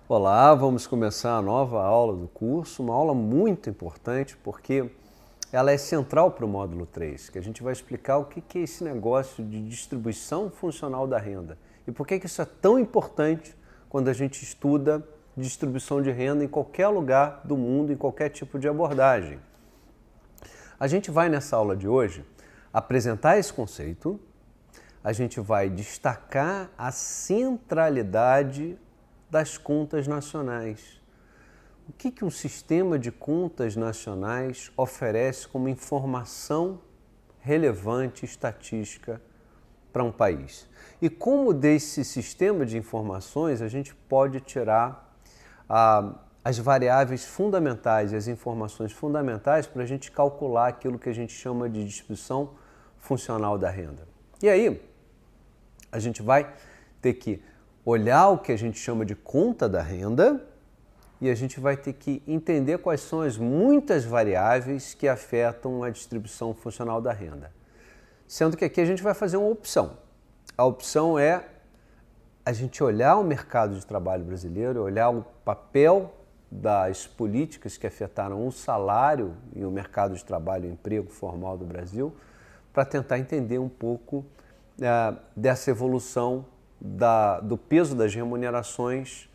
Olá, vamos começar a nova aula do curso, uma aula muito importante porque ela é central para o módulo 3, que a gente vai explicar o que é esse negócio de distribuição funcional da renda e por que isso é tão importante quando a gente estuda distribuição de renda em qualquer lugar do mundo, em qualquer tipo de abordagem. A gente vai nessa aula de hoje apresentar esse conceito, a gente vai destacar a centralidade das contas nacionais. O que um sistema de contas nacionais oferece como informação relevante estatística para um país? E como desse sistema de informações a gente pode tirar as variáveis fundamentais e as informações fundamentais para a gente calcular aquilo que a gente chama de distribuição funcional da renda. E aí, a gente vai ter que olhar o que a gente chama de conta da renda e a gente vai ter que entender quais são as muitas variáveis que afetam a distribuição funcional da renda. Sendo que aqui a gente vai fazer uma opção. A opção é a gente olhar o mercado de trabalho brasileiro, olhar o papel das políticas que afetaram o salário e o mercado de trabalho e o emprego formal do Brasil, para tentar entender um pouco dessa evolução do peso das remunerações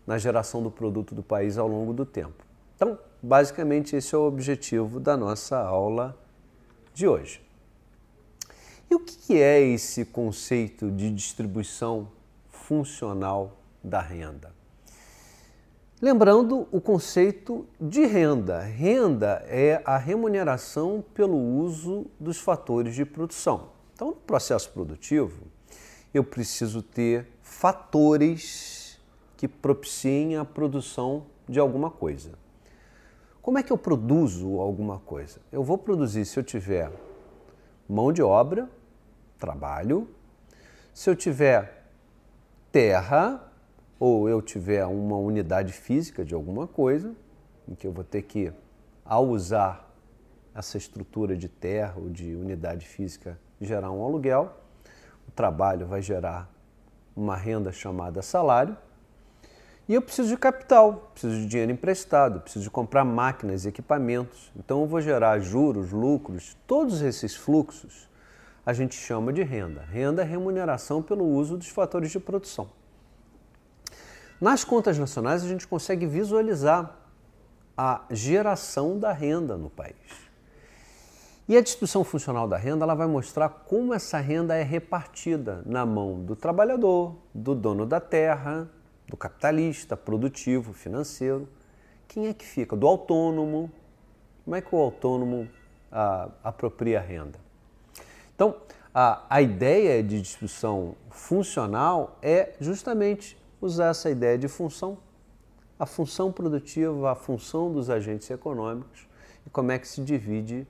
na geração do produto do país ao longo do tempo. Então, basicamente, esse é o objetivo da nossa aula de hoje. E o que é esse conceito de distribuição funcional da renda? Lembrando o conceito de renda. Renda é a remuneração pelo uso dos fatores de produção. Então, no processo produtivo, eu preciso ter fatores que propiciem a produção de alguma coisa. Como é que eu produzo alguma coisa? Eu vou produzir se eu tiver mão de obra, trabalho, se eu tiver terra, ou eu tiver uma unidade física de alguma coisa, em que eu vou ter que, ao usar essa estrutura de terra ou de unidade física, gerar um aluguel, o trabalho vai gerar uma renda chamada salário, e eu preciso de capital, preciso de dinheiro emprestado, preciso de comprar máquinas e equipamentos. Então eu vou gerar juros, lucros, todos esses fluxos a gente chama de renda. Renda é remuneração pelo uso dos fatores de produção. Nas contas nacionais a gente consegue visualizar a geração da renda no país. E a distribuição funcional da renda ela vai mostrar como essa renda é repartida na mão do trabalhador, do dono da terra, do capitalista, produtivo, financeiro. Quem é que fica? Do autônomo. Como é que o autônomo apropria a renda? Então, a ideia de distribuição funcional é justamente usar essa ideia de função, a função produtiva, a função dos agentes econômicos e como é que se divide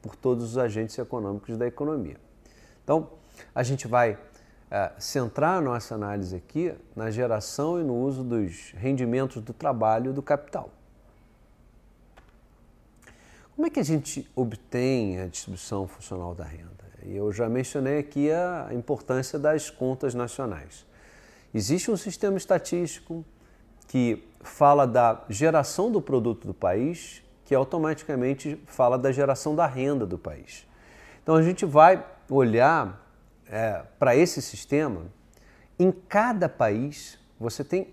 por todos os agentes econômicos da economia. Então, a gente vai centrar a nossa análise aqui na geração e no uso dos rendimentos do trabalho e do capital. Como é que a gente obtém a distribuição funcional da renda? Eu já mencionei aqui a importância das contas nacionais. Existe um sistema estatístico que fala da geração do produto do país, que automaticamente fala da geração da renda do país. Então a gente vai olhar para esse sistema. Em cada país você tem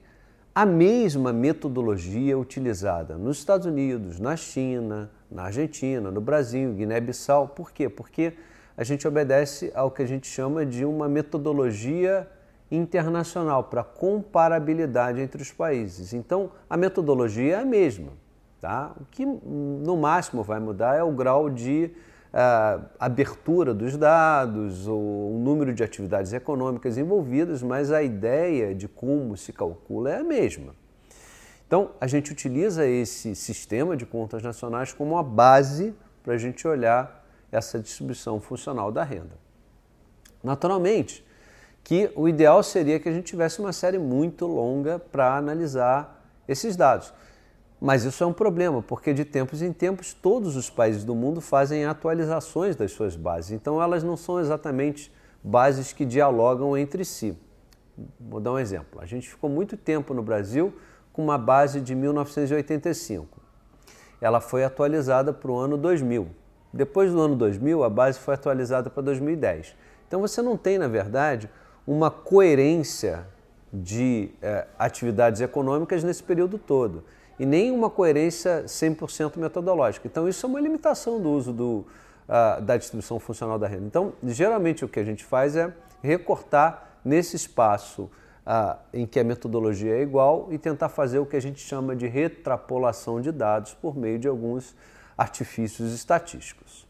a mesma metodologia utilizada nos Estados Unidos, na China, na Argentina, no Brasil, Guiné-Bissau. Por quê? Porque a gente obedece ao que a gente chama de uma metodologia internacional para comparabilidade entre os países. Então, a metodologia é a mesma. Tá? O que no máximo vai mudar é o grau de abertura dos dados, ou o número de atividades econômicas envolvidas, mas a ideia de como se calcula é a mesma. Então, a gente utiliza esse sistema de contas nacionais como uma base para a gente olhar essa distribuição funcional da renda. Naturalmente, que o ideal seria que a gente tivesse uma série muito longa para analisar esses dados. Mas isso é um problema, porque de tempos em tempos todos os países do mundo fazem atualizações das suas bases. Então elas não são exatamente bases que dialogam entre si. Vou dar um exemplo. A gente ficou muito tempo no Brasil com uma base de 1985. Ela foi atualizada para o ano 2000. Depois do ano 2000, a base foi atualizada para 2010. Então você não tem, na verdade, uma coerência de atividades econômicas nesse período todo. E nem uma coerência 100% metodológica. Então isso é uma limitação do uso da distribuição funcional da renda. Então, geralmente o que a gente faz é recortar nesse espaço em que a metodologia é igual e tentar fazer o que a gente chama de retrapolação de dados por meio de alguns artifícios estatísticos.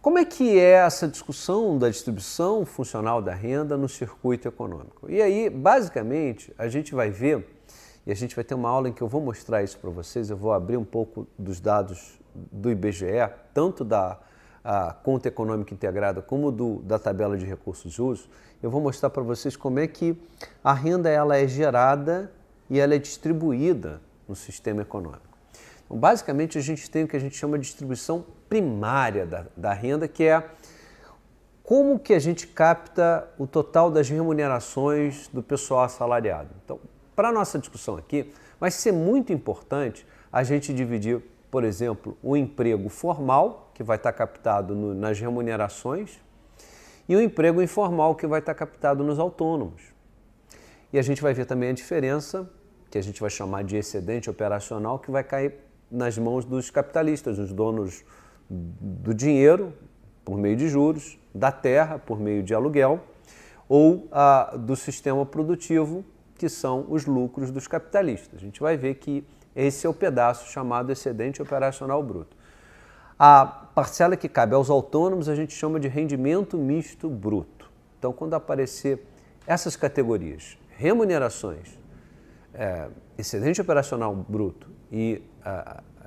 Como é que é essa discussão da distribuição funcional da renda no circuito econômico? E aí, basicamente, a gente vai ver, e a gente vai ter uma aula em que eu vou mostrar isso para vocês, eu vou abrir um pouco dos dados do IBGE, tanto da conta econômica integrada como da tabela de recursos de uso. Eu vou mostrar para vocês como é que a renda ela é gerada e ela é distribuída no sistema econômico. Então, basicamente, a gente tem o que a gente chama de distribuição primária da renda, que é como que a gente capta o total das remunerações do pessoal assalariado. Então, para a nossa discussão aqui, vai ser muito importante a gente dividir, por exemplo, o emprego formal, que vai estar captado nas remunerações, e o emprego informal, que vai estar captado nos autônomos. E a gente vai ver também a diferença, que a gente vai chamar de excedente operacional, que vai cair nas mãos dos capitalistas, os donos do dinheiro, por meio de juros, da terra, por meio de aluguel, ou do sistema produtivo, que são os lucros dos capitalistas. A gente vai ver que esse é o pedaço chamado excedente operacional bruto. A parcela que cabe aos autônomos a gente chama de rendimento misto bruto. Então, quando aparecer essas categorias, remunerações, excedente operacional bruto e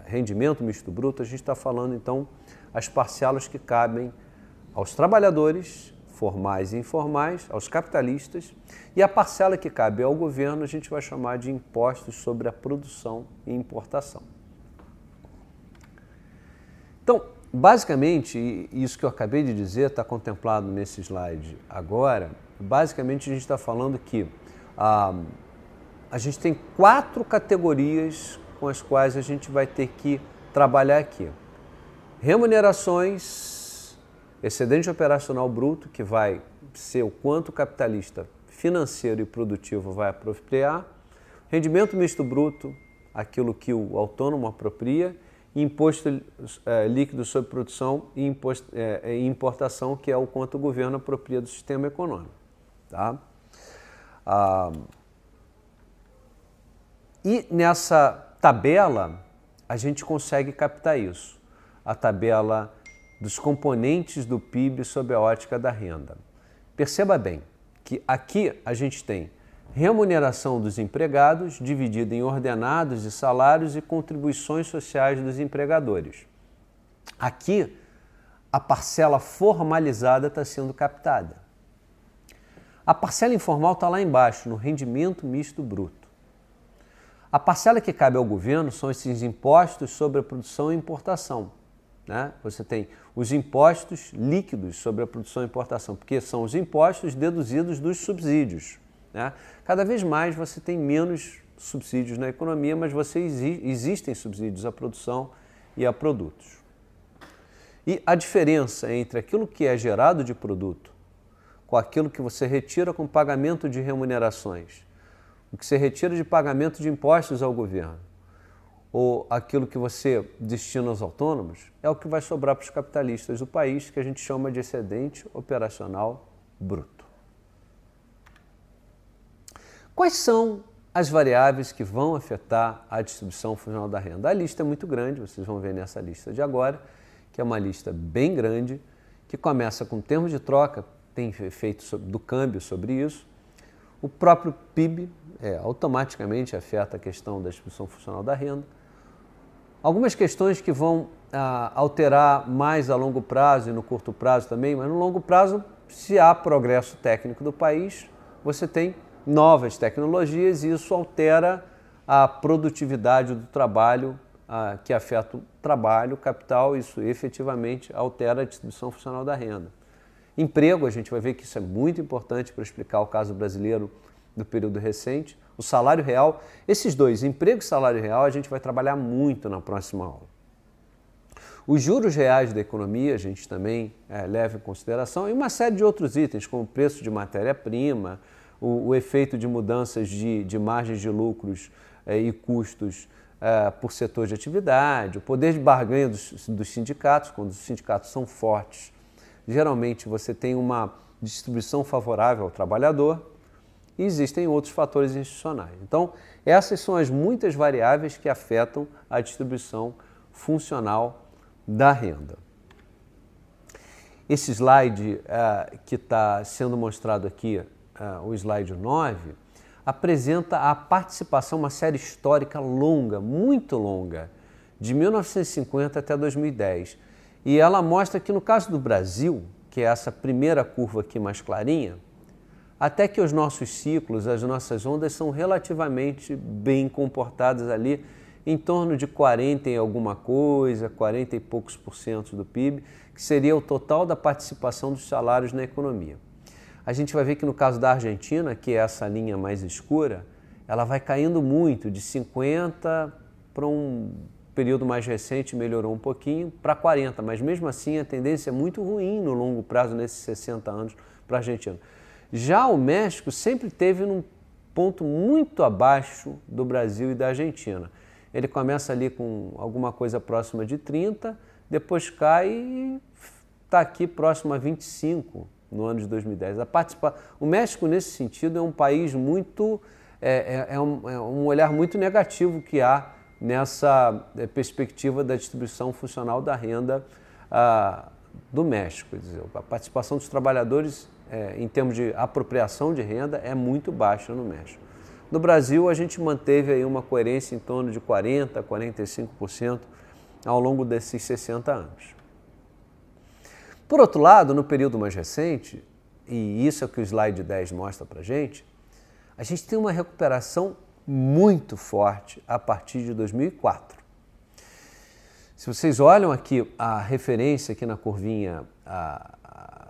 rendimento misto bruto, a gente está falando, então, as parcelas que cabem aos trabalhadores, formais e informais, aos capitalistas, e a parcela que cabe ao governo a gente vai chamar de impostos sobre a produção e importação. Então, basicamente, isso que eu acabei de dizer está contemplado nesse slide agora. Basicamente, a gente está falando que a gente tem 4 categorias com as quais a gente vai ter que trabalhar aqui. Remunerações, excedente operacional bruto, que vai ser o quanto o capitalista financeiro e produtivo vai apropriar, rendimento misto bruto, aquilo que o autônomo apropria, e imposto líquido sobre produção e importação, que é o quanto o governo apropria do sistema econômico. Tá? E nessa tabela a gente consegue captar isso, a tabela dos componentes do PIB sob a ótica da renda. Perceba bem que aqui a gente tem remuneração dos empregados dividida em ordenados de salários e contribuições sociais dos empregadores. Aqui a parcela formalizada está sendo captada. A parcela informal está lá embaixo, no rendimento misto bruto. A parcela que cabe ao governo são esses impostos sobre a produção e importação. Né? Você tem os impostos líquidos sobre a produção e importação, porque são os impostos deduzidos dos subsídios. Né? Cada vez mais você tem menos subsídios na economia, mas existem subsídios à produção e a produtos. E a diferença entre aquilo que é gerado de produto com aquilo que você retira com pagamento de remunerações, o que você retira de pagamento de impostos ao governo, ou aquilo que você destina aos autônomos, é o que vai sobrar para os capitalistas do país, que a gente chama de excedente operacional bruto. Quais são as variáveis que vão afetar a distribuição funcional da renda? A lista é muito grande, vocês vão ver nessa lista de agora, que é uma lista bem grande, que começa com termos de troca, tem efeito do câmbio sobre isso. O próprio PIB automaticamente afeta a questão da distribuição funcional da renda. Algumas questões que vão alterar mais a longo prazo e no curto prazo também, mas no longo prazo, se há progresso técnico do país, você tem novas tecnologias e isso altera a produtividade do trabalho, que afeta o trabalho, o capital, isso efetivamente altera a distribuição funcional da renda. Emprego, a gente vai ver que isso é muito importante para explicar o caso brasileiro do período recente. O salário real, esses dois, emprego e salário real, a gente vai trabalhar muito na próxima aula. Os juros reais da economia a gente também leva em consideração e uma série de outros itens, como o preço de matéria-prima, o efeito de mudanças de margens de lucros e custos por setor de atividade, o poder de barganha dos sindicatos, quando os sindicatos são fortes. Geralmente você tem uma distribuição favorável ao trabalhador e existem outros fatores institucionais. Então, essas são as muitas variáveis que afetam a distribuição funcional da renda. Esse slide que está sendo mostrado aqui, o slide 9, apresenta a participação, uma série histórica longa, muito longa, de 1950 até 2010. E ela mostra que no caso do Brasil, que é essa primeira curva aqui mais clarinha, até que os nossos ciclos, as nossas ondas são relativamente bem comportadas ali, em torno de 40 e alguma coisa, 40 e poucos % do PIB, que seria o total da participação dos salários na economia. A gente vai ver que no caso da Argentina, que é essa linha mais escura, ela vai caindo muito, de 50 para um período mais recente, melhorou um pouquinho, para 40, mas mesmo assim a tendência é muito ruim no longo prazo, nesses 60 anos, para a Argentina. Já o México sempre teve num ponto muito abaixo do Brasil e da Argentina. Ele começa ali com alguma coisa próxima de 30, depois cai e está aqui próximo a 25 no ano de 2010. O México, nesse sentido, é um país muito... um olhar muito negativo que há nessa perspectiva da distribuição funcional da renda do México. Quer dizer, a participação dos trabalhadores em termos de apropriação de renda é muito baixa no México. No Brasil, a gente manteve aí uma coerência em torno de 40% a 45% ao longo desses 60 anos. Por outro lado, no período mais recente, e isso é o que o slide 10 mostra para a gente tem uma recuperação muito forte a partir de 2004. Se vocês olham aqui a referência aqui na curvinha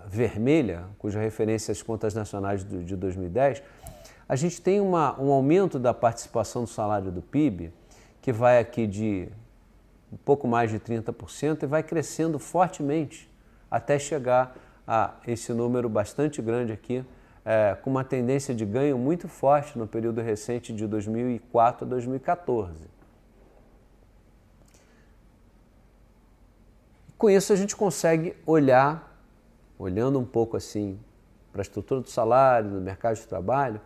vermelha, cuja referência é as contas nacionais de 2010, a gente tem um aumento da participação do salário do PIB, que vai aqui de um pouco mais de 30% e vai crescendo fortemente até chegar a esse número bastante grande aqui, com uma tendência de ganho muito forte no período recente de 2004 a 2014. Com isso a gente consegue olhando um pouco assim para a estrutura do salário, do mercado de trabalho,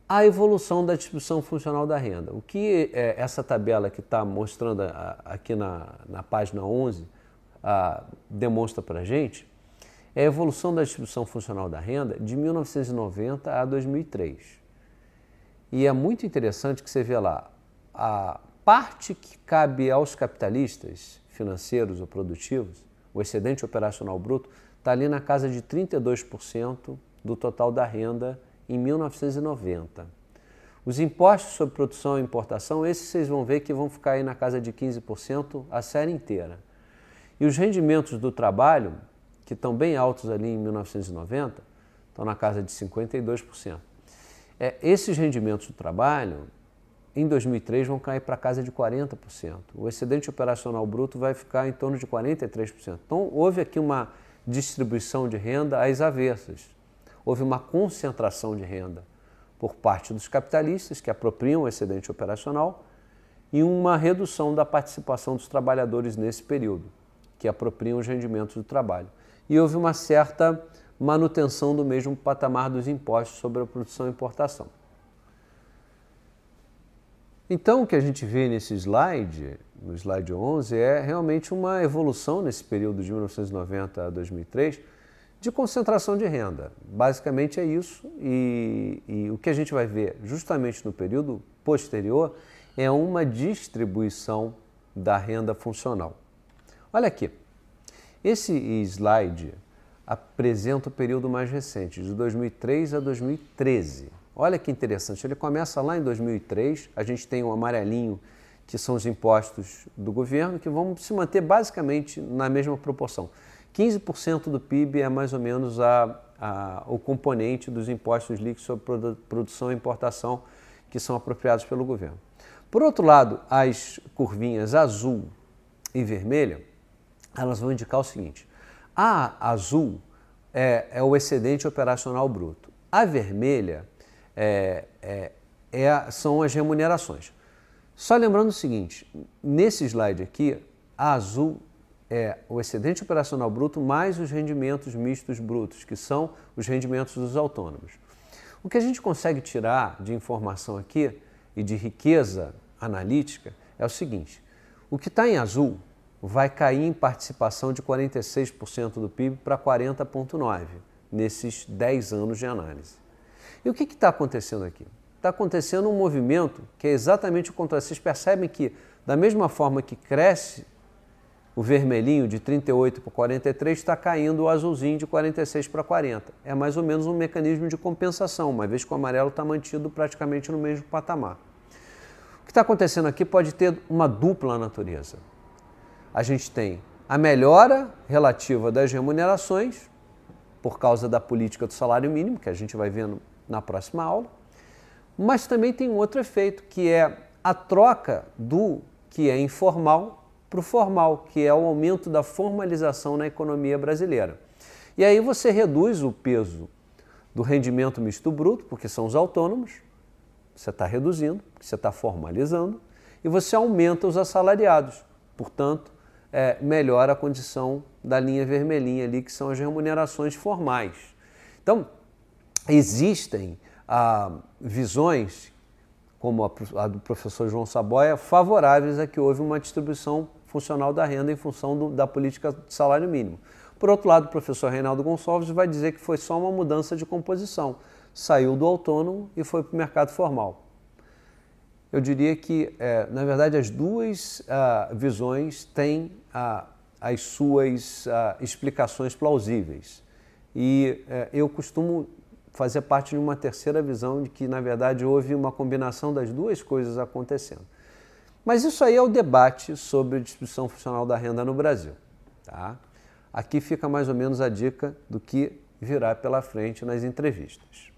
a evolução da distribuição funcional da renda. O que essa tabela que está mostrando aqui na página 11 demonstra para a gente é a evolução da distribuição funcional da renda de 1990 a 2003. E é muito interessante que você vê lá a parte que cabe aos capitalistas financeiros ou produtivos, o excedente operacional bruto, está ali na casa de 32% do total da renda em 1990. Os impostos sobre produção e importação, esses vocês vão ver que vão ficar aí na casa de 15% a série inteira. E os rendimentos do trabalho, que estão bem altos ali em 1990, estão na casa de 52%. Esses rendimentos do trabalho, em 2003, vão cair para a casa de 40%. O excedente operacional bruto vai ficar em torno de 43%. Então, houve aqui uma distribuição de renda às avessas. Houve uma concentração de renda por parte dos capitalistas, que apropriam o excedente operacional, e uma redução da participação dos trabalhadores nesse período, que apropriam os rendimentos do trabalho. E houve uma certa manutenção do mesmo patamar dos impostos sobre a produção e importação. Então, o que a gente vê nesse slide, no slide 11, é realmente uma evolução nesse período de 1990 a 2003, de concentração de renda. Basicamente é isso, e o que a gente vai ver justamente no período posterior é uma distribuição da renda funcional. Olha aqui, esse slide apresenta o período mais recente, de 2003 a 2013. Olha que interessante, ele começa lá em 2003, a gente tem um amarelinho, que são os impostos do governo, que vão se manter basicamente na mesma proporção. 15% do PIB é mais ou menos o componente dos impostos líquidos sobre produção e importação que são apropriados pelo governo. Por outro lado, as curvinhas azul e vermelha, elas vão indicar o seguinte: a azul é o excedente operacional bruto, a vermelha são as remunerações. Só lembrando o seguinte, nesse slide aqui, a azul é o excedente operacional bruto mais os rendimentos mistos brutos, que são os rendimentos dos autônomos. O que a gente consegue tirar de informação aqui e de riqueza analítica é o seguinte: o que está em azul vai cair em participação de 46% do PIB para 40,9% nesses 10 anos de análise. E o que está acontecendo aqui? Está acontecendo um movimento que é exatamente o contrário. Vocês percebem que, da mesma forma que cresce o vermelhinho de 38 para 43, está caindo o azulzinho de 46 para 40. É mais ou menos um mecanismo de compensação, uma vez que o amarelo está mantido praticamente no mesmo patamar. O que está acontecendo aqui pode ter uma dupla natureza. A gente tem a melhora relativa das remunerações, por causa da política do salário mínimo, que a gente vai ver na próxima aula, mas também tem um outro efeito, que é a troca do que é informal para o formal, que é o aumento da formalização na economia brasileira. E aí você reduz o peso do rendimento misto bruto, porque são os autônomos, você está reduzindo, você está formalizando, e você aumenta os assalariados. Portanto, melhora a condição da linha vermelhinha ali, que são as remunerações formais. Então, existem visões, como a do professor João Saboia, favoráveis a que houve uma distribuição funcional da renda em função da política de salário mínimo. Por outro lado, o professor Reinaldo Gonçalves vai dizer que foi só uma mudança de composição. Saiu do autônomo e foi para o mercado formal. Eu diria que, na verdade, as duas visões têm as suas explicações plausíveis. E eu costumo fazer parte de uma terceira visão de que, na verdade, houve uma combinação das duas coisas acontecendo. Mas isso aí é o debate sobre a distribuição funcional da renda no Brasil. Tá? Aqui fica mais ou menos a dica do que virá pela frente nas entrevistas.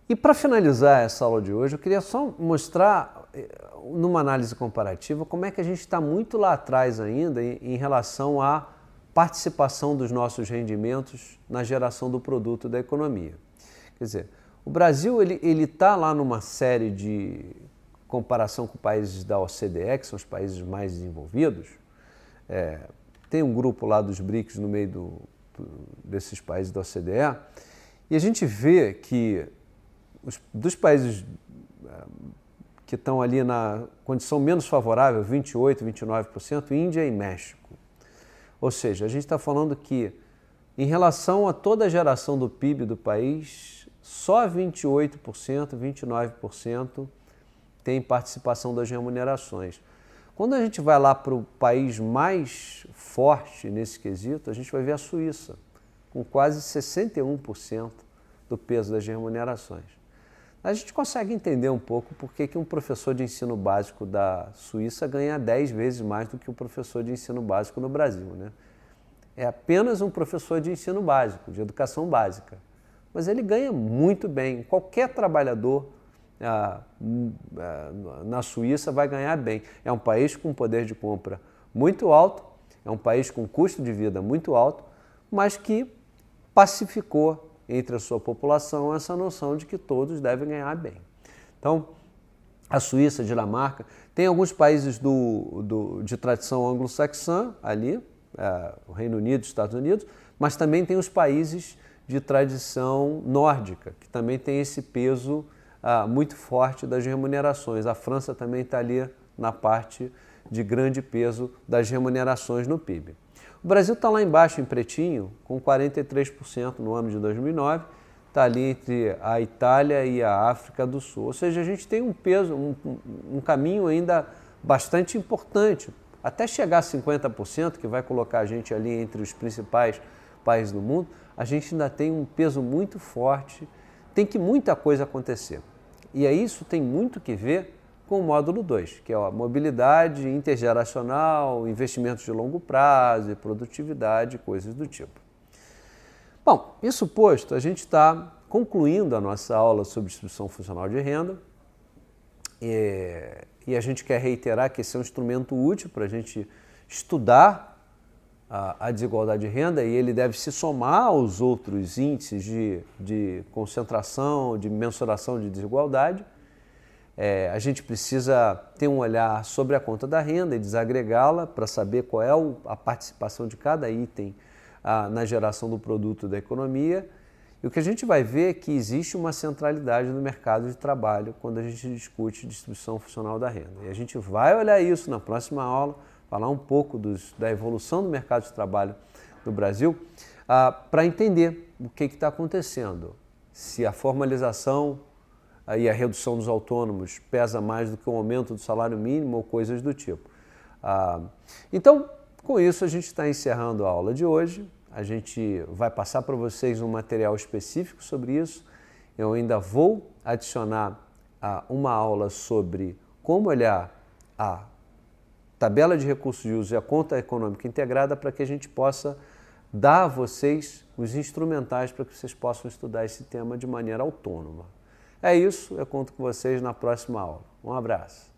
E para finalizar essa aula de hoje, eu queria só mostrar, numa análise comparativa, como é que a gente está muito lá atrás ainda em relação à participação dos nossos rendimentos na geração do produto da economia. Quer dizer, o Brasil ele está lá numa série de comparação com países da OCDE, que são os países mais desenvolvidos. Tem um grupo lá dos BRICS no meio desses países da OCDE, e a gente vê que dos países que estão ali na condição menos favorável, 28%, 29%, Índia e México. Ou seja, a gente está falando que, em relação a toda a geração do PIB do país, só 28%, 29% tem participação das remunerações. Quando a gente vai lá para o país mais forte nesse quesito, a gente vai ver a Suíça, com quase 61% do peso das remunerações. A gente consegue entender um pouco por que um professor de ensino básico da Suíça ganha 10 vezes mais do que o professor de ensino básico no Brasil, né? É apenas um professor de ensino básico, de educação básica. Mas ele ganha muito bem. Qualquer trabalhador na Suíça vai ganhar bem. É um país com poder de compra muito alto, é um país com custo de vida muito alto, mas que pacificou entre a sua população essa noção de que todos devem ganhar bem. Então, a Suíça, a Dinamarca, tem alguns países de tradição anglo-saxã ali, o Reino Unido, Estados Unidos, mas também tem os países de tradição nórdica, que também tem esse peso muito forte das remunerações. A França também está ali na parte de grande peso das remunerações no PIB. O Brasil está lá embaixo, em pretinho, com 43% no ano de 2009, está ali entre a Itália e a África do Sul. Ou seja, a gente tem um peso, um caminho ainda bastante importante, até chegar a 50%, que vai colocar a gente ali entre os principais países do mundo, a gente ainda tem um peso muito forte, tem que muita coisa acontecer. E aí isso tem muito que ver com o módulo 2, que é a mobilidade intergeracional, investimentos de longo prazo, produtividade, coisas do tipo. Bom, isso posto, a gente está concluindo a nossa aula sobre distribuição funcional de renda e a gente quer reiterar que esse é um instrumento útil para a gente estudar a desigualdade de renda e ele deve se somar aos outros índices de concentração, de mensuração de desigualdade. A gente precisa ter um olhar sobre a conta da renda e desagregá-la para saber qual é a participação de cada item na geração do produto da economia. E o que a gente vai ver é que existe uma centralidade no mercado de trabalho quando a gente discute distribuição funcional da renda. E a gente vai olhar isso na próxima aula, falar um pouco da evolução do mercado de trabalho no Brasil, para entender o que está acontecendo. Se a formalização e a redução dos autônomos pesa mais do que o aumento do salário mínimo ou coisas do tipo. Então, com isso, a gente está encerrando a aula de hoje. A gente vai passar para vocês um material específico sobre isso. Eu ainda vou adicionar uma aula sobre como olhar a tabela de recursos de uso e a conta econômica integrada para que a gente possa dar a vocês os instrumentais para que vocês possam estudar esse tema de maneira autônoma. É isso, eu conto com vocês na próxima aula. Um abraço.